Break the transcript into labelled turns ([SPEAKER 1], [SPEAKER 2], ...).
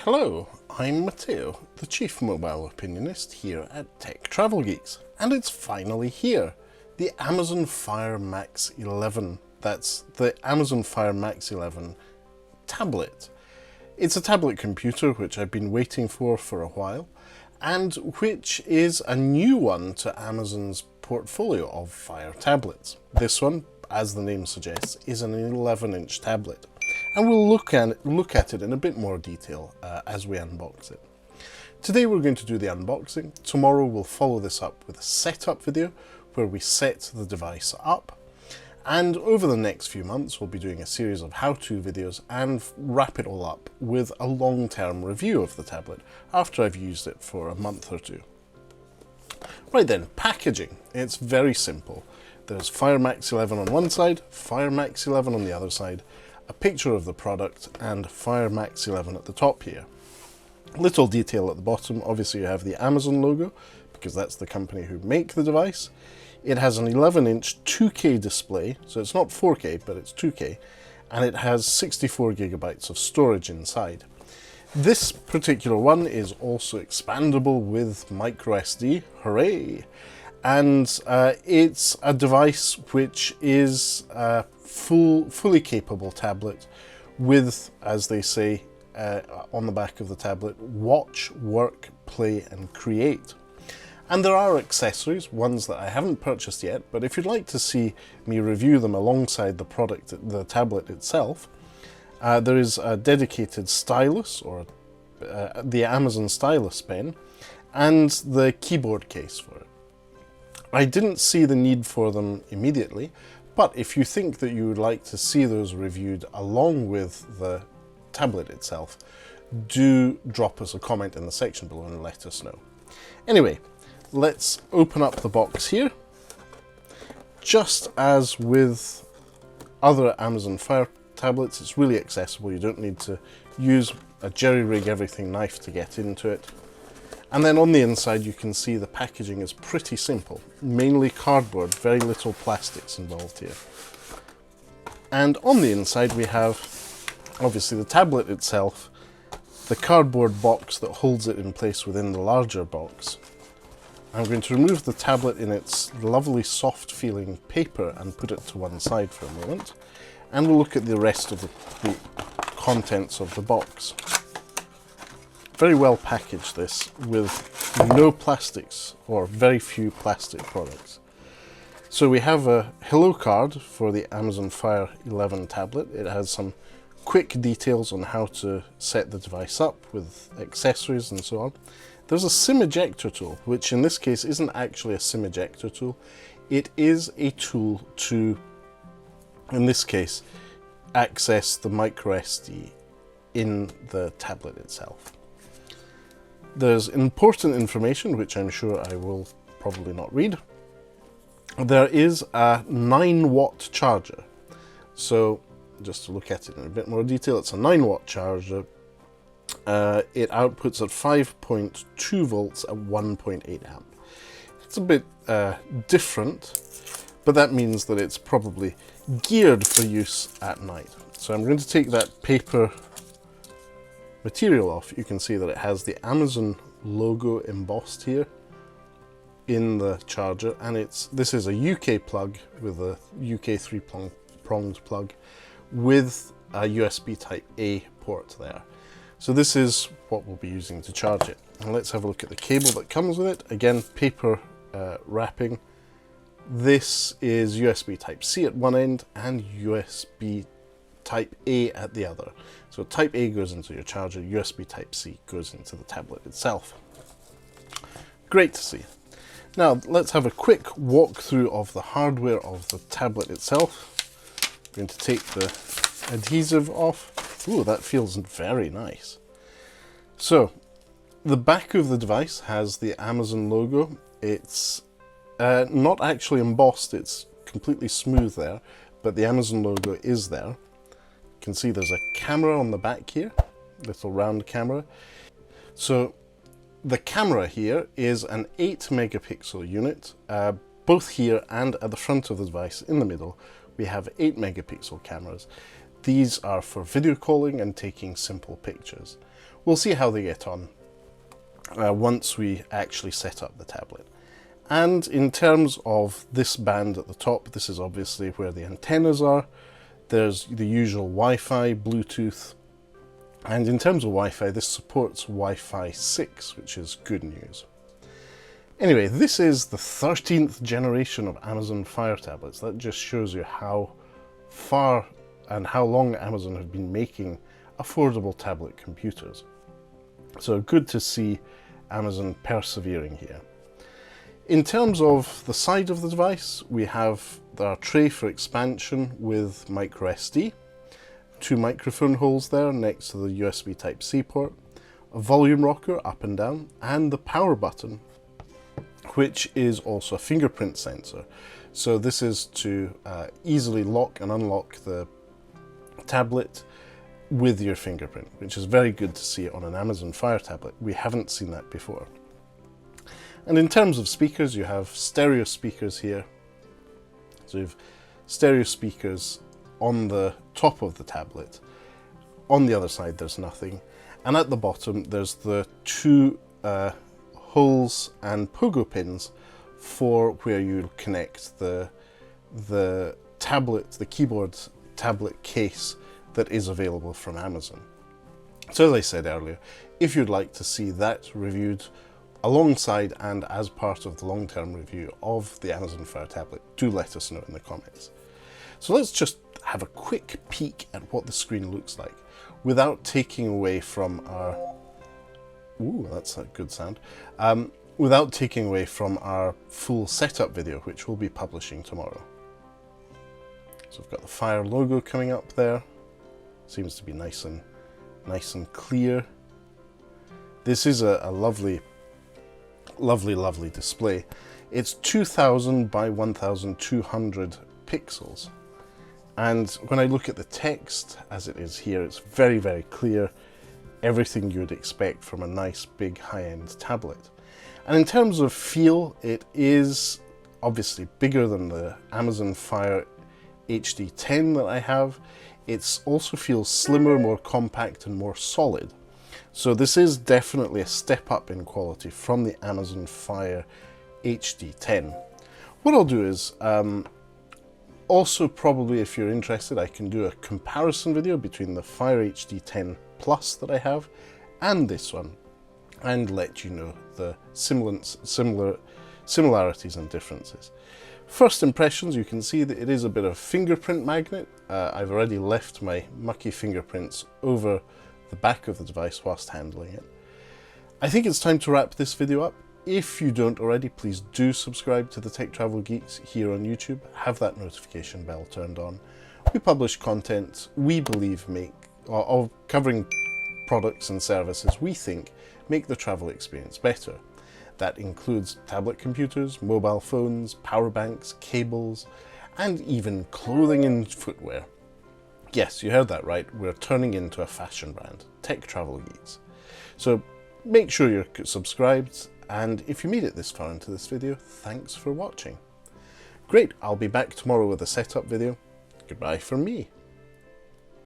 [SPEAKER 1] Hello, I'm Matteo, the Chief Mobile Opinionist here at Tech Travel Geeks, and it's finally here, the Amazon Fire Max 11. That's the Amazon Fire Max 11 tablet. It's a tablet computer which I've been waiting for a while, and which is a new one to Amazon's portfolio of Fire tablets. This one, as the name suggests, is an 11-inch tablet. And we'll look at it in a bit more detail as we unbox it. Today we're going to do the unboxing. Tomorrow we'll follow this up with a setup video where we set the device up. And over the next few months we'll be doing a series of how-to videos and wrap it all up with a long-term review of the tablet after I've used it for a month or two. Right then, packaging. It's very simple. There's Fire Max 11 on one side, Fire Max 11 on the other side, a picture of the product, and Fire Max 11 at the top here. Little detail at the bottom, obviously you have the Amazon logo, because that's the company who make the device. It has an 11-inch 2K display, so it's not 4K, but it's 2K, and it has 64 gigabytes of storage inside. This particular one is also expandable with microSD, hooray! And it's a device which is a fully capable tablet with, as they say on the back of the tablet, watch, work, play and create. And there are accessories, ones that I haven't purchased yet, but if you'd like to see me review them alongside the product, the tablet itself, there is a dedicated stylus, or the Amazon stylus pen, and the keyboard case for it. I didn't see the need for them immediately, but if you think that you would like to see those reviewed along with the tablet itself, do drop us a comment in the section below and let us know. Anyway, let's open up the box here. Just as with other Amazon Fire tablets, it's really accessible. You don't need to use a jerry-rig everything knife to get into it. And then on the inside you can see the packaging is pretty simple, mainly cardboard, very little plastics involved here. And on the inside we have, obviously, the tablet itself, the cardboard box that holds it in place within the larger box. I'm going to remove the tablet in its lovely soft feeling paper and put it to one side for a moment, and we'll look at the rest of the contents of the box. Very well packaged, this, with no plastics, or very few plastic products. So we have a hello card for the Amazon Fire 11 tablet. It has some quick details on how to set the device up with accessories and so on. There's a SIM ejector tool, which in this case isn't actually a SIM ejector tool. It is a tool to, in this case, access the microSD in the tablet itself. There's important information, which I'm sure I will probably not read. There is a 9-watt charger. So, just to look at it in a bit more detail, it's a 9-watt charger. It outputs at 5.2 volts at 1.8 amp. It's a bit different, but that means that it's probably geared for use at night. So I'm going to take that paper material off. You can see that it has the Amazon logo embossed here in the charger, and this is a UK plug with a UK 3-pronged plug with a USB type A port there. So this is what we'll be using to charge it. And let's have a look at the cable that comes with it. Again, paper wrapping. This is USB type C at one end and USB type A at the other. So type A goes into your charger, USB type C goes into the tablet itself. Great to see. Now let's have a quick walkthrough of the hardware of the tablet itself. I'm going to take the adhesive off. Ooh, that feels very nice. So the back of the device has the Amazon logo. It's not actually embossed, it's completely smooth there, but the Amazon logo is there. You can see there's a camera on the back here, little round camera. So the camera here is an 8 megapixel unit, both here and at the front of the device in the middle we have 8 megapixel cameras. These are for video calling and taking simple pictures. We'll see how they get on once we actually set up the tablet. And in terms of this band at the top, this is obviously where the antennas are. There's the usual Wi-Fi, Bluetooth, and in terms of Wi-Fi, this supports Wi-Fi 6, which is good news. Anyway, this is the 13th generation of Amazon Fire tablets. That just shows you how far and how long Amazon have been making affordable tablet computers. So good to see Amazon persevering here. In terms of the side of the device, we have our tray for expansion with micro SD, 2 microphone holes there next to the USB Type-C port, a volume rocker up and down, and the power button, which is also a fingerprint sensor. So this is to easily lock and unlock the tablet with your fingerprint, which is very good to see on an Amazon Fire tablet. We haven't seen that before. And in terms of speakers, you have stereo speakers here. So you have stereo speakers on the top of the tablet. On the other side, there's nothing. And at the bottom, there's the 2 holes and pogo pins for where you connect the tablet, the keyboard tablet case that is available from Amazon. So as I said earlier, if you'd like to see that reviewed alongside and as part of the long-term review of the Amazon Fire tablet, do let us know in the comments. So let's just have a quick peek at what the screen looks like without taking away from our... Ooh, that's a good sound. Without taking away from our full setup video, which we'll be publishing tomorrow. So we've got the Fire logo coming up there. Seems to be nice and clear. This is a lovely display. It's 2000 by 1200 pixels. And when I look at the text as it is here, it's very, very clear. Everything you would expect from a nice big high-end tablet. And in terms of feel, it is obviously bigger than the Amazon Fire HD10 that I have. It also feels slimmer, more compact and more solid. So this is definitely a step up in quality from the Amazon Fire HD10. What I'll do is, also probably if you're interested, I can do a comparison video between the Fire HD10 Plus that I have and this one, and let you know the similarities and differences. First impressions, you can see that it is a bit of a fingerprint magnet. I've already left my mucky fingerprints over the back of the device whilst handling it. I think it's time to wrap this video up. If you don't already, please do subscribe to the Tech Travel Geeks here on YouTube. Have that notification bell turned on. We publish content we believe of covering products and services we think make the travel experience better. That includes tablet computers, mobile phones, power banks, cables, and even clothing and footwear. Yes, you heard that right, we're turning into a fashion brand, Tech Travel Geeks. So make sure you're subscribed, and if you made it this far into this video, thanks for watching. Great, I'll be back tomorrow with a setup video. Goodbye from me.